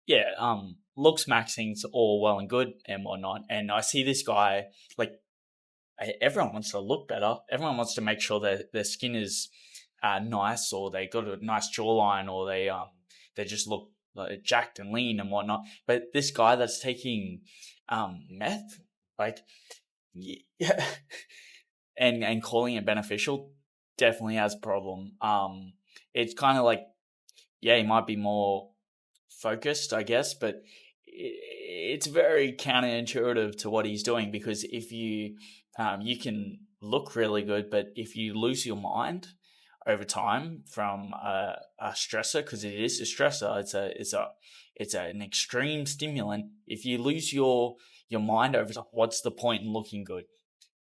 yeah, Looksmaxxing's all well and good and whatnot. And I see this guy, like, everyone wants to look better. Everyone wants to make sure that their skin is nice, or they got a nice jawline, or they just look like jacked and lean and whatnot. But this guy that's taking meth, like, yeah, and calling it beneficial, definitely has a problem. It's kind of like, yeah, he might be more focused, I guess, but it's very counterintuitive to what he's doing, because if you can look really good, but if you lose your mind over time from a stressor, because it is a stressor, it's an extreme stimulant. If you lose your mind over time, what's the point in looking good?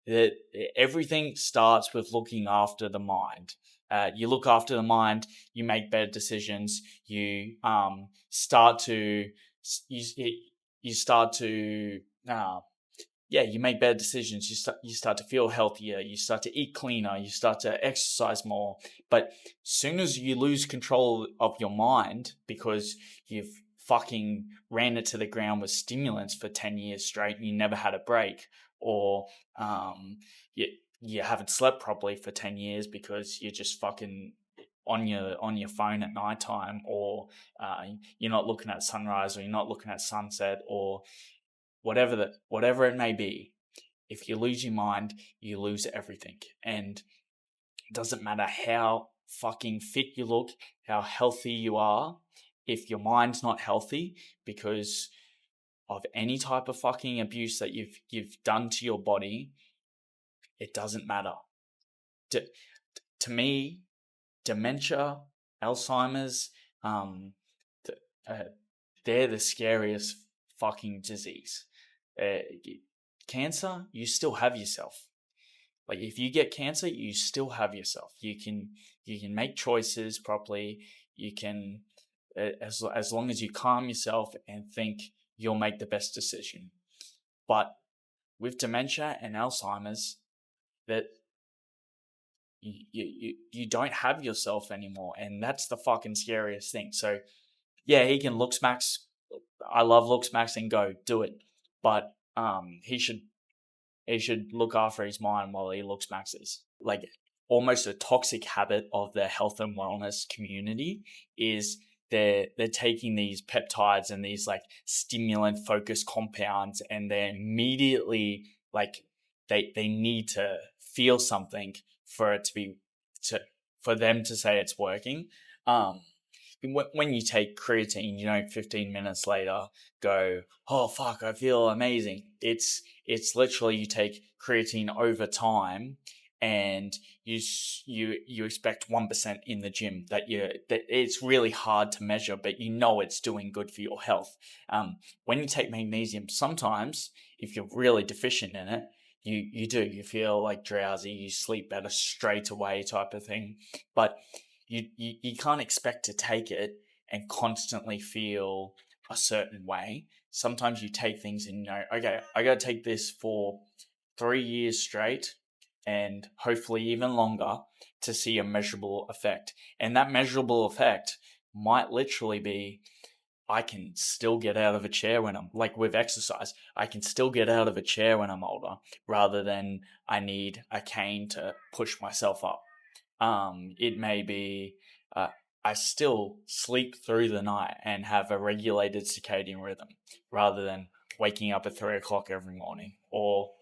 That everything starts with looking after the mind. You look after the mind, you make better decisions. You start to you, you start to yeah, you make better decisions. You start to feel healthier. You start to eat cleaner. You start to exercise more. But soon as you lose control of your mind because you've fucking ran it to the ground with stimulants for 10 years straight and you never had a break, or um, you you haven't slept properly for 10 years because you're just fucking on your phone at nighttime, or you're not looking at sunrise, or you're not looking at sunset, or whatever it may be. If you lose your mind, you lose everything. And it doesn't matter how fucking fit you look, how healthy you are, if your mind's not healthy because of any type of fucking abuse that you've done to your body, it doesn't matter. To, to me, dementia, Alzheimer's, um, th- uh, they're the scariest fucking disease. Uh, Cancer, you still have yourself. Like, if you get cancer, you still have yourself. You can make choices properly. You can, as long as you calm yourself and think, you'll make the best decision. But with dementia and Alzheimer's, that you don't have yourself anymore, and that's the fucking scariest thing. So yeah, he can look smacks. I love look smacks and go do it, but he should look after his mind while he looks maxes. Like, almost a toxic habit of the health and wellness community is they're taking these peptides and these like stimulant focused compounds, and they're immediately like they need to feel something for it to be to for them to say it's working. Um, when you take creatine, 15 minutes later, go, oh fuck, I feel amazing. It's literally, you take creatine over time, and you expect 1% in the gym, that it's really hard to measure, but it's doing good for your health. When you take magnesium, sometimes if you're really deficient in it, you feel like drowsy, you sleep better straight away, type of thing. But you can't expect to take it and constantly feel a certain way. Sometimes you take things and okay, I got to take this for 3 years straight, and hopefully even longer, to see a measurable effect. And that measurable effect might literally be, I can still get out of a chair when I'm, like, with exercise, I can still get out of a chair when I'm older, rather than I need a cane to push myself up. It may be, uh, I still sleep through the night and have a regulated circadian rhythm, rather than waking up at 3 o'clock every morning, or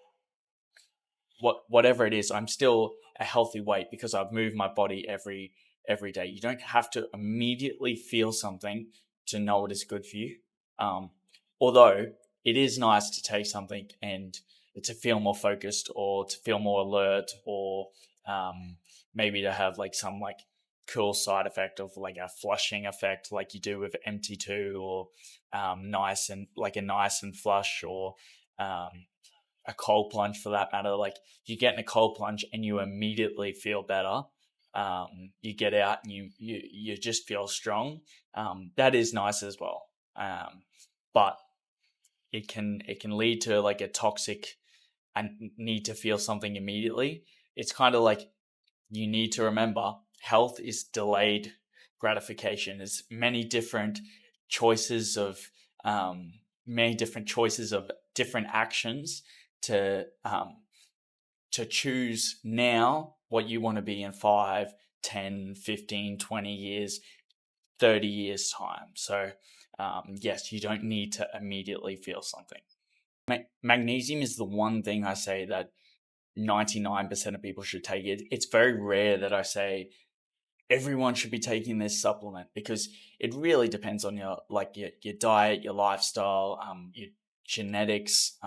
whatever it is. I'm still a healthy weight because I've moved my body every day. You don't have to immediately feel something to know it is good for you. Um, Although it is nice to take something and to feel more focused, or to feel more alert, or maybe to have like some like cool side effect of like a flushing effect, like you do with MT2, or nice and like a nice and flush, or um, a cold plunge for that matter. Like, you get in a cold plunge and you immediately feel better. You get out and you just feel strong. That is nice as well. But it can lead to like a toxic and need to feel something immediately. It's kind of like, you need to remember, health is delayed gratification. There's many different choices of many different choices of different actions to choose now what you want to be in 5, 10, 15, 20 years, 30 years time. So yes, you don't need to immediately feel something. Magnesium is the one thing I say that 99% of people should take it. It's very rare that I say everyone should be taking this supplement, because it really depends on your diet, your lifestyle, your genetics,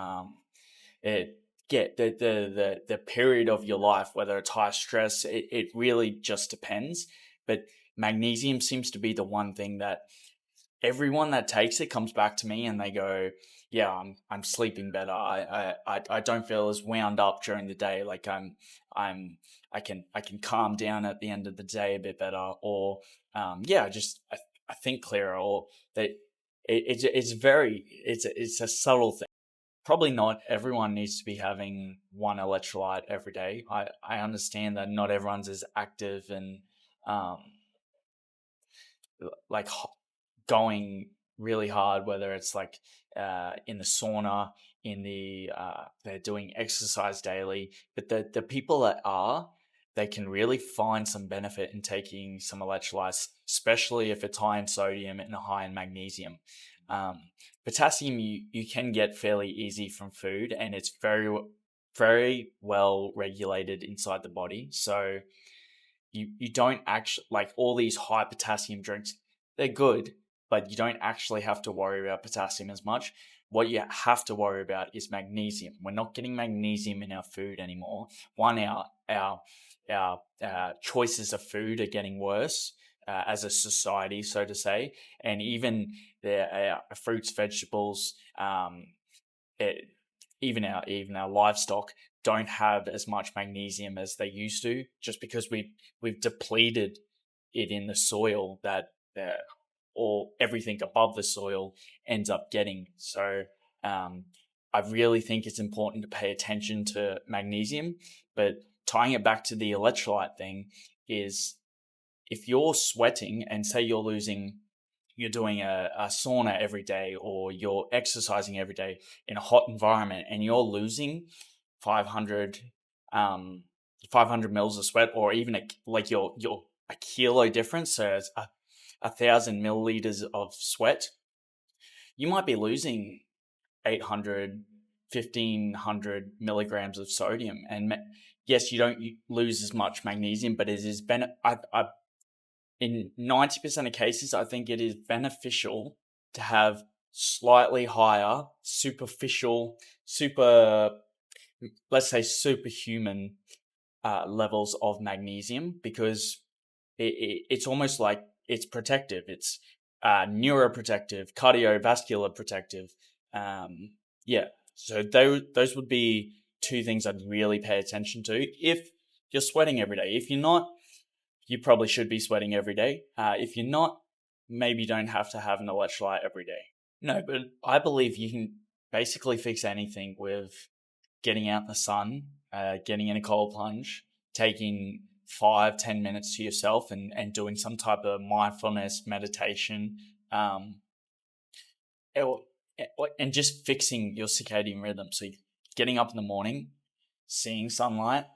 it get the period of your life, whether it's high stress. It really just depends. But magnesium seems to be the one thing that everyone that takes it comes back to me and they go, yeah, I'm sleeping better. I don't feel as wound up during the day. Like I'm I can calm down at the end of the day a bit better, or yeah, I think clearer, or that it's very it's a subtle thing. Probably not everyone needs to be having one electrolyte every day. I understand that not everyone's as active and um, like going really hard, whether it's like in the sauna, in the they're doing exercise daily. But the people that are, they can really find some benefit in taking some electrolytes, especially if it's high in sodium and high in magnesium. Um, Potassium you can get fairly easy from food, and it's very well regulated inside the body. So you don't actually, like, all these high potassium drinks, they're good, but you don't actually have to worry about potassium as much. What you have to worry about is magnesium. We're not getting magnesium in our food anymore. One, our choices of food are getting worse as a society, so to say, and even our fruits, vegetables, it, even our livestock don't have as much magnesium as they used to, just because we've depleted it in the soil that or everything above the soil ends up getting. So I really think it's important to pay attention to magnesium. But tying it back to the electrolyte thing is, if you're sweating and say you're doing a sauna every day, or you're exercising every day in a hot environment, and you're losing 500 um 500 mils of sweat, or even like your a kilo difference, so it's 1,000 milliliters of sweat, you might be losing 800, 1,500 milligrams of sodium. And yes, you don't lose as much magnesium, but it is in 90% of cases, I think it is beneficial to have slightly higher let's say superhuman levels of magnesium, because it's almost like it's protective. It's neuroprotective, cardiovascular protective. Yeah. So those would be two things I'd really pay attention to if you're sweating every day. If you're not, you probably should be sweating every day. If you're not, maybe you don't have to have an electrolyte every day. No, but I believe you can basically fix anything with getting out in the sun, getting in a cold plunge, taking 5-10 minutes to yourself, and doing some type of mindfulness meditation, um, or- and just fixing your circadian rhythm. So getting up in the morning, seeing sunlight,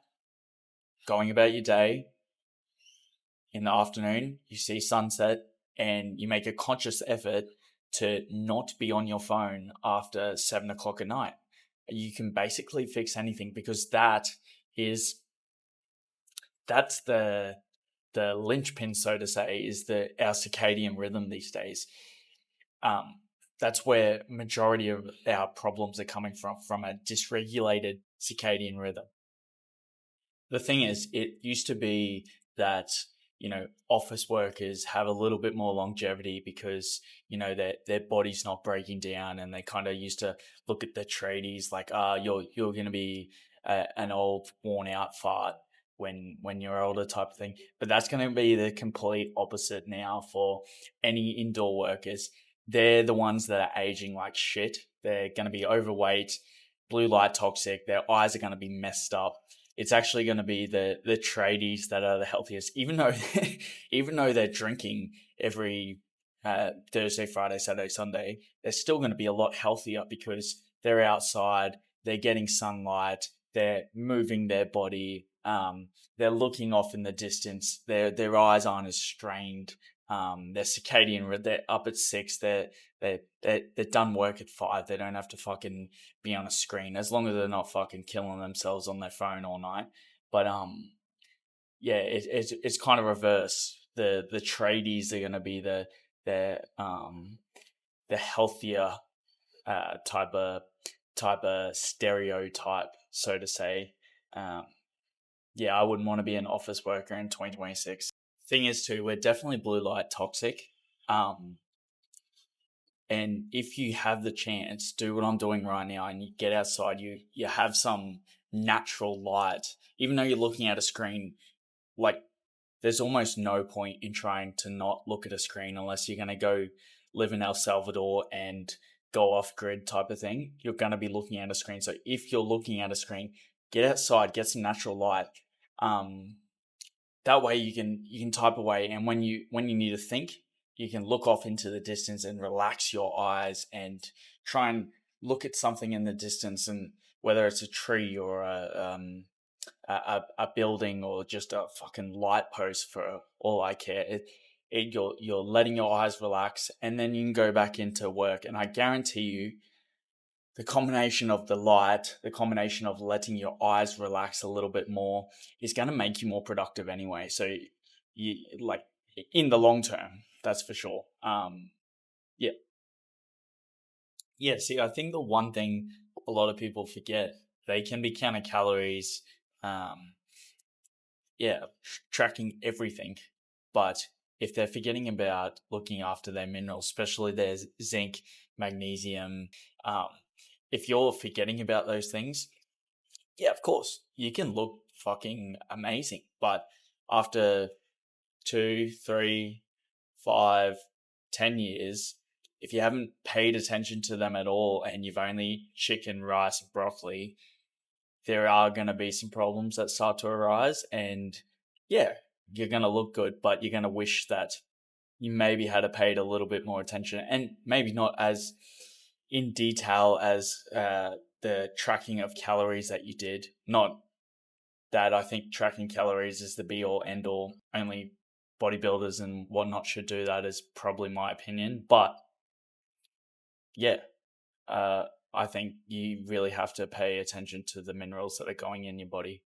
going about your day. In the afternoon, you see sunset, and you make a conscious effort to not be on your phone after 7 o'clock at night. You can basically fix anything, because is that's the linchpin, so to say, is our circadian rhythm these days. That's where majority of our problems are coming from a dysregulated circadian rhythm. The thing is, it used to be that, office workers have a little bit more longevity because, their body's not breaking down, and they kind of used to look at the tradies like, you're going to be an old worn out fart when you're older, type of thing. But that's going to be the complete opposite now for any indoor workers. They're the ones that are aging like shit. They're going to be overweight, blue light toxic. Their eyes are going to be messed up. It's actually going to be the tradies that are the healthiest, even though even though they're drinking every Thursday, Friday, Saturday, Sunday, they're still going to be a lot healthier because they're outside, they're getting sunlight, they're moving their body, they're looking off in the distance, their eyes aren't as strained. Their circadian, they're up at 6, they're done work at 5. They don't have to fucking be on a screen as long as they're not fucking killing themselves on their phone all night. But yeah, it's kind of reverse. The tradies are going to be the healthier type of stereotype, so to say. Um, yeah, I wouldn't want to be an office worker in 2026. Thing is, too, we're definitely blue light toxic. Um, and if you have the chance, do what I'm doing right now, and you get outside, you have some natural light, even though you're looking at a screen. Like, there's almost no point in trying to not look at a screen unless you're going to go live in El Salvador and go off grid type of thing. You're going to be looking at a screen. So if you're looking at a screen, get outside, get some natural light. That way you can type away, and when you need to think, you can look off into the distance and relax your eyes and try and look at something in the distance, and whether it's a tree or a building or just a fucking light post, for all I care. You're letting your eyes relax, and then you can go back into work. And I guarantee you, the combination of the light, the combination of letting your eyes relax a little bit more, is going to make you more productive anyway. So you, like, in the long term, that's for sure. Yeah, yeah. See, I think the one thing a lot of people forget, they can be counting calories. Um, yeah, tracking everything. But if they're forgetting about looking after their minerals, especially their zinc, magnesium, um, if you're forgetting about those things, yeah, of course, you can look fucking amazing. But after 2, 3, 5, 10 years, if you haven't paid attention to them at all and you've only chicken, rice, and broccoli, there are going to be some problems that start to arise. And yeah, you're going to look good, but you're going to wish that you maybe had paid a little bit more attention, and maybe not as in detail as the tracking of calories that you did. Not that I think tracking calories is the be all end all. Only bodybuilders and whatnot should do that, is probably my opinion. But yeah, uh, I think you really have to pay attention to the minerals that are going in your body.